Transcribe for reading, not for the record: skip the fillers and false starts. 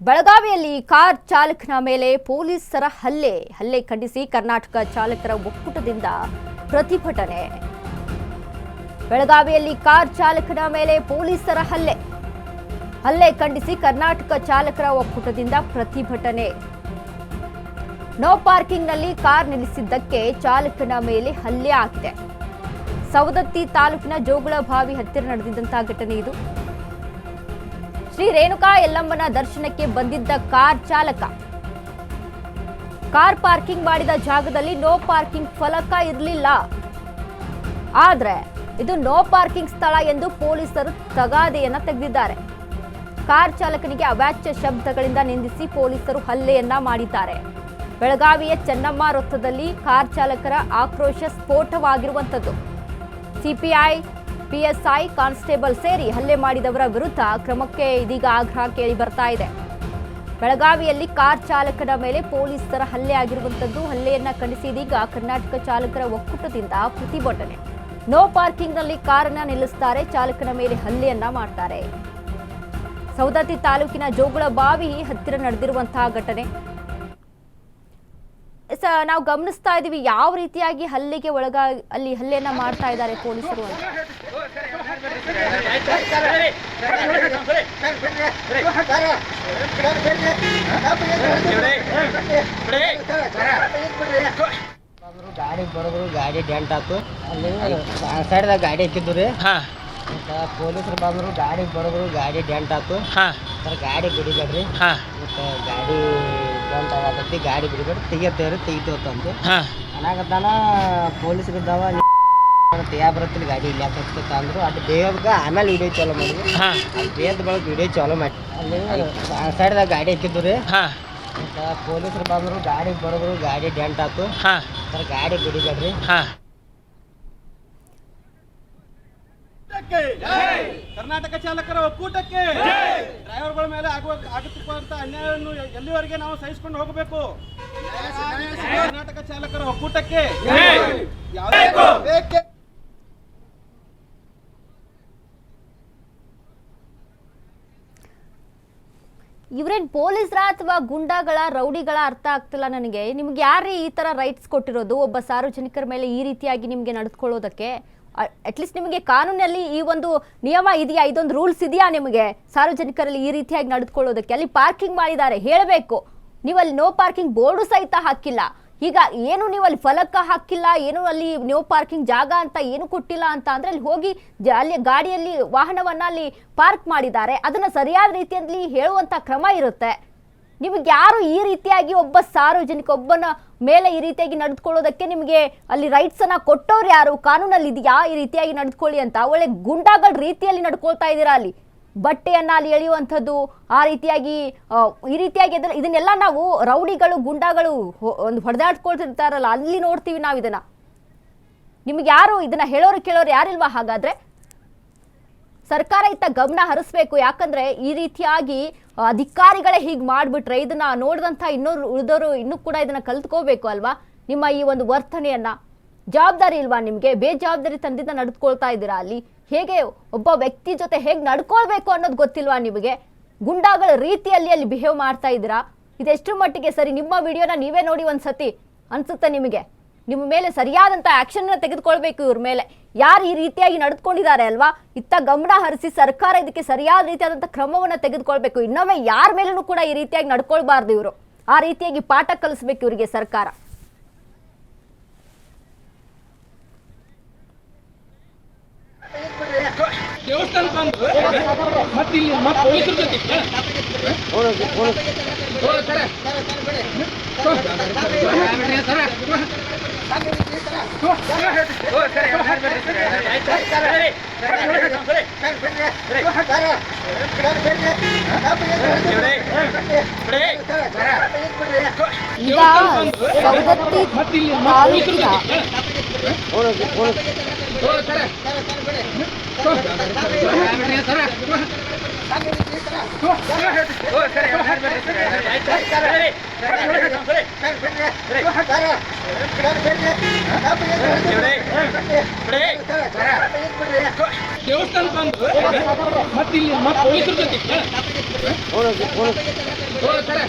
ಬೆಳಗಾವಿಯಲ್ಲಿ ಕಾರ್ ಚಾಲಕನ ಮೇಲೆ ಪೊಲೀಸರ ಹಲ್ಲೆ ಖಂಡಿಸಿ ಕರ್ನಾಟಕ ಚಾಲಕರ ಒಕ್ಕೂಟದಿಂದ ಪ್ರತಿಭಟನೆ. ಬೆಳಗಾವಿಯಲ್ಲಿ ಕಾರ್ ಚಾಲಕನ ಮೇಲೆ ಪೊಲೀಸರ ಹಲ್ಲೆ ಖಂಡಿಸಿ ಕರ್ನಾಟಕ ಚಾಲಕರ ಒಕ್ಕೂಟದಿಂದ ಪ್ರತಿಭಟನೆ. ನೋ ಪಾರ್ಕಿಂಗ್ನಲ್ಲಿ ಕಾರ್ ನಿಲ್ಲಿಸಿದ್ದಕ್ಕೆ ಚಾಲಕನ ಮೇಲೆ ಹಲ್ಲೆ ಆಗಿದೆ. ಸವದತ್ತಿ ತಾಲೂಕಿನ ಜೋಗುಳಬಾವಿ ಹತ್ತಿರ ನಡೆದಿದ್ದಂತಹ ಘಟನೆ ಇದು. ಶ್ರೀ ರೇಣುಕಾ ಯಲ್ಲಮ್ಮನ ದರ್ಶನಕ್ಕೆ ಬಂದಿದ್ದ ಕಾರ್ ಚಾಲಕ ಕಾರ್ ಪಾರ್ಕಿಂಗ್ ಮಾಡಿದ ಜಾಗದಲ್ಲಿ ನೋ ಪಾರ್ಕಿಂಗ್ ಫಲಕ ಇರಲಿಲ್ಲ. ಆದ್ರೆ ಇದು ನೋ ಪಾರ್ಕಿಂಗ್ ಸ್ಥಳ ಎಂದು ಪೊಲೀಸರು ತಗಾದೆಯನ್ನ ತೆಗೆದಿದ್ದಾರೆ. ಕಾರ್ ಚಾಲಕನಿಗೆ ಅವಾಚ್ಯ ಶಬ್ದಗಳಿಂದ ನಿಂದಿಸಿ ಪೊಲೀಸರು ಹಲ್ಲೆಯನ್ನ ಮಾಡಿದ್ದಾರೆ. ಬೆಳಗಾವಿಯ ಚೆನ್ನಮ್ಮ ವೃತ್ತದಲ್ಲಿ ಕಾರ್ ಚಾಲಕರ ಆಕ್ರೋಶ ಸ್ಫೋಟವಾಗಿರುವಂಥದ್ದು. ಸಿಪಿಐ ಪಿಎಸ್ಐ ಕಾನ್ಸ್ಟೇಬಲ್ ಸೇರಿ ಹಲ್ಲೆ ಮಾಡಿದವರ ವಿರುದ್ಧ ಕ್ರಮಕ್ಕೆ ಇದೀಗ ಆಗ್ರಹ ಕೇಳಿ ಬರ್ತಾ ಇದೆ. ಬೆಳಗಾವಿಯಲ್ಲಿ ಕಾರ್ ಚಾಲಕನ ಮೇಲೆ ಪೊಲೀಸರ ಹಲ್ಲೆ ಆಗಿರುವಂಥದ್ದು. ಹಲ್ಲೆಯನ್ನ ಖಂಡಿಸಿ ಇದೀಗ ಕರ್ನಾಟಕ ಚಾಲಕರ ಒಕ್ಕೂಟದಿಂದ ಪ್ರತಿಭಟನೆ. ನೋ ಪಾರ್ಕಿಂಗ್ನಲ್ಲಿ ಕಾರನ್ನ ನಿಲ್ಲಿಸುತ್ತಾರೆ, ಚಾಲಕನ ಮೇಲೆ ಹಲ್ಲೆಯನ್ನ ಮಾಡ್ತಾರೆ. ಸವದತ್ತಿ ತಾಲೂಕಿನ ಜೋಗುಳಬಾವಿ ಹತ್ತಿರ ನಡೆದಿರುವಂತಹ ಘಟನೆ ನಾವು ಗಮನಿಸ್ತಾ ಇದೀವಿ. ಯಾವ ರೀತಿಯಾಗಿ ಹಲ್ಲೆಗೆ ಅಲ್ಲಿ ಹಲ್ಲೆಯನ್ನ ಮಾಡ್ತಾ ಇದ್ದಾರೆ ಪೊಲೀಸರು ಅಂತ. ಗಾಡಿ ಬಡದ್ರು, ಗಾಡಿ ಡೆಂಟ್ ಆಯ್ತು. ಅಲ್ಲಿ ಸೈಡ್ದಾಗ ಗಾಡಿ ಇಕ್ಕಿದ್ದು ರೀ. ಪೊಲೀಸರು ಬಂದ್ರು, ಗಾಡಿ ಬಡದ್ರು, ಗಾಡಿ ಡೆಂಟ್ ಆಯ್ತು. ಗಾಡಿ ಬಿಡಿಬೇಡ್ರಿ, ಮತ್ತು ಗಾಡಿ ಡೆಂಟ್ ಆಗತ್ತೈತಿ, ಗಾಡಿ ಬಿಡಿಬೇಡ್ರಿ, ತೆಗಿತೇವ್ರಿ, ತೆಗಿತೇವತ್ತಂದು ಅನ್ನಾಗತ್ತಾನ. ಪೊಲೀಸರು ಇದ್ದಾವ, ತೇಯ ಬರತ್ತಿಲ್ಲ, ಗಾಡಿ ಇಲ್ಲಿ ಹಾಕತ್ತ ಅಂದ್ರು. ಅದು ಬೇಗ ಆಮೇಲೆ ವಿಡಿಯೋ ಚಾಲೂ ಮಾಡಿದ್ವಿ. ಅದು ಬೇದ ಬಳಕ ವಿಡಿಯೋ ಚಾಲೂ ಮಾಡಿ ಅಲ್ಲಿ ಸೈಡ್ದಾಗ ಗಾಡಿ ಇಕ್ಕಿದ್ದು ರೀ. ಮತ್ತು ಪೊಲೀಸರು ಬಂದ್ರು, ಗಾಡಿ ಬಡದ್ರು, ಗಾಡಿ ಡೆಂಟ್ ಆಯ್ತು. ಗಾಡಿ ಬಿಡಿಬೇಡ್ರಿ. ಕರ್ನಾಟಕ ಚಾಲಕರ ಒಕ್ಕೂಟಕ್ಕೆ ಡ್ರೈವರ್ಗಳ ಮೇಲೆ ಆಗುತ್ತಿರುವಂತ ಅನ್ಯಾಯವನ್ನು ಎಲ್ಲಿವರೆಗೆ ನಾವು ಸಹಿಸಿಕೊಂಡು ಹೋಗಬೇಕು. ಕರ್ನಾಟಕ ಚಾಲಕರ ಒಕ್ಕೂಟಕ್ಕೆ ಇವ್ರೇನ್ ಪೊಲೀಸರ ಅಥವಾ ಗುಂಡಾಗಳ ರೌಡಿಗಳ ಅರ್ಥ ಆಗ್ತಿಲ್ಲ ನನಗೆ. ನಿಮ್ಗೆ ಯಾರೇ ಈ ತರ ರೈಟ್ಸ್ ಕೊಟ್ಟಿರೋದು ಒಬ್ಬ ಸಾರ್ವಜನಿಕರ ಮೇಲೆ ಈ ರೀತಿಯಾಗಿ ನಿಮ್ಗೆ ನಡೆದುಕೊಳ್ಳೋದಕ್ಕೆ? ಅಟ್ಲೀಸ್ಟ್ ನಿಮಗೆ ಕಾನೂನಲ್ಲಿ ಈ ಒಂದು ನಿಯಮ ಇದೆಯಾ, ಇದೊಂದು ರೂಲ್ಸ್ ಇದೆಯಾ ನಿಮಗೆ ಸಾರ್ವಜನಿಕರಲ್ಲಿ ಈ ರೀತಿಯಾಗಿ ನಡೆದುಕೊಳ್ಳೋದಕ್ಕೆ? ಅಲ್ಲಿ ಪಾರ್ಕಿಂಗ್ ಮಾಡಿದ್ದಾರೆ ಹೇಳಬೇಕು, ನೀವು ಅಲ್ಲಿ ನೋ ಪಾರ್ಕಿಂಗ್ ಬೋರ್ಡು ಸಹಿತ ಹಾಕಿಲ್ಲ. ಈಗ ಏನು ನೀವು ಅಲ್ಲಿ ಫಲಕ ಹಾಕಿಲ್ಲ, ಏನು ಅಲ್ಲಿ ನೋ ಪಾರ್ಕಿಂಗ್ ಜಾಗ ಅಂತ ಏನು ಕೊಟ್ಟಿಲ್ಲ ಅಂತ ಅಂದ್ರೆ ಅಲ್ಲಿ ಹೋಗಿ ಅಲ್ಲಿ ಗಾಡಿಯಲ್ಲಿ ವಾಹನವನ್ನ ಅಲ್ಲಿ ಪಾರ್ಕ್ ಮಾಡಿದ್ದಾರೆ. ಅದನ್ನ ಸರಿಯಾದ ರೀತಿಯಲ್ಲಿ ಹೇಳುವಂತ ಕ್ರಮ ಇರುತ್ತೆ. ನಿಮಗೆ ಯಾರು ಈ ರೀತಿಯಾಗಿ ಒಬ್ಬ ಸಾರ್ವಜನಿಕ ಒಬ್ಬನ ಮೇಲೆ ಈ ರೀತಿಯಾಗಿ ನಡೆದುಕೊಳ್ಳೋದಕ್ಕೆ ನಿಮಗೆ ಅಲ್ಲಿ ರೈಟ್ಸ್ ಅನ್ನ ಕೊಟ್ಟವ್ರು ಯಾರು? ಕಾನೂನಲ್ಲಿ ಇದೆಯಾ ಈ ರೀತಿಯಾಗಿ ನಡೆದುಕೊಳ್ಳಿ ಅಂತ? ಒಳ್ಳೆ ಗುಂಡಾಗಳ ರೀತಿಯಲ್ಲಿ ನಡ್ಕೊಳ್ತಾ ಇದ್ದೀರಾ. ಅಲ್ಲಿ ಬಟ್ಟೆಯನ್ನ ಅಲ್ಲಿ ಎಳೆಯುವಂಥದ್ದು, ಆ ರೀತಿಯಾಗಿ ಈ ರೀತಿಯಾಗಿ ಇದನ್ನೆಲ್ಲ ನಾವು ರೌಡಿಗಳು ಗುಂಡಾಗಳು ಒಂದು ಹೊಡೆದಾಡ್ಕೊಳ್ತಿರ್ತಾರಲ್ಲ, ಅಲ್ಲಿ ನೋಡ್ತೀವಿ ನಾವು ಇದನ್ನ. ನಿಮ್ಗೆ ಯಾರು ಇದನ್ನ ಹೇಳೋರು ಕೇಳೋರು ಯಾರಿಲ್ವಾ? ಹಾಗಾದ್ರೆ ಸರ್ಕಾರ ಇತ್ತ ಗಮನ ಹರಿಸ್ಬೇಕು. ಯಾಕಂದ್ರೆ ಈ ರೀತಿಯಾಗಿ ಅಧಿಕಾರಿಗಳೇ ಹೀಗೆ ಮಾಡಿಬಿಟ್ರೆ ಇದನ್ನ ನೋಡಿದಂಥ ಉಳಿದವರು ಇನ್ನೂ ಕೂಡ ಇದನ್ನ ಕಲ್ತ್ಕೋಬೇಕು ಅಲ್ವಾ? ನಿಮ್ಮ ಈ ಒಂದು ವರ್ತನೆಯನ್ನ. ಜವಾಬ್ದಾರಿ ಇಲ್ವಾ ನಿಮಗೆ? ಬೇಜವಾಬ್ದಾರಿ ತಂದಿದ್ದ ನಡೆದುಕೊಳ್ತಾ ಇದ್ದೀರಾ. ಅಲ್ಲಿ ಹೇಗೆ ಒಬ್ಬ ವ್ಯಕ್ತಿ ಜೊತೆ ಹೇಗೆ ನಡ್ಕೊಳ್ಬೇಕು ಅನ್ನೋದು ಗೊತ್ತಿಲ್ವಾ ನಿಮಗೆ? ಗುಂಡಾಗಳ ರೀತಿಯಲ್ಲಿ ಅಲ್ಲಿ ಬಿಹೇವ್ ಮಾಡ್ತಾ ಇದ್ದೀರಾ. ಇದೆಷ್ಟು ಮಟ್ಟಿಗೆ ಸರಿ? ನಿಮ್ಮ ವಿಡಿಯೋನ ನೀವೇ ನೋಡಿ ಒಂದ್ಸತಿ ಅನ್ಸುತ್ತೆ ನಿಮಗೆ. ನಿಮ್ಮ ಮೇಲೆ ಸರಿಯಾದಂಥ ಆಕ್ಷನ್ ತೆಗೆದುಕೊಳ್ಬೇಕು. ಇವ್ರ ಮೇಲೆ ಯಾರು ಈ ರೀತಿಯಾಗಿ ನಡೆದುಕೊಂಡಿದ್ದಾರೆ ಅಲ್ವಾ, ಇತ್ತ ಗಮನ ಹರಿಸಿ ಸರ್ಕಾರ ಇದಕ್ಕೆ ಸರಿಯಾದ ರೀತಿಯಾದಂಥ ಕ್ರಮವನ್ನು ತೆಗೆದುಕೊಳ್ಬೇಕು. ಇನ್ನೊಮ್ಮೆ ಯಾರ ಮೇಲೂ ಕೂಡ ಈ ರೀತಿಯಾಗಿ ನಡ್ಕೊಳ್ಬಾರ್ದು. ಇವರು ಆ ರೀತಿಯಾಗಿ ಪಾಠ ಕಲಿಸ್ಬೇಕು ಇವರಿಗೆ ಸರ್ಕಾರ. ದೇವಸ್ಥಾನ ಬಂದು ಮತ್ತೆ ಇಲ್ಲಿ ಮತ್ತೆ ಪೊಲೀಸರ ಜೊತೆ ಈಗ ಸವದತ್ತಿ ತಾಲೂಕಿನ ದೇವಸ್ಥಾನ ಬಂದು ಮತ್ತೆ ಇಲ್ಲಿ ಮತ್ತೆ ಪೊಲೀಸರ ಜೊತೆ ಓ ಸರ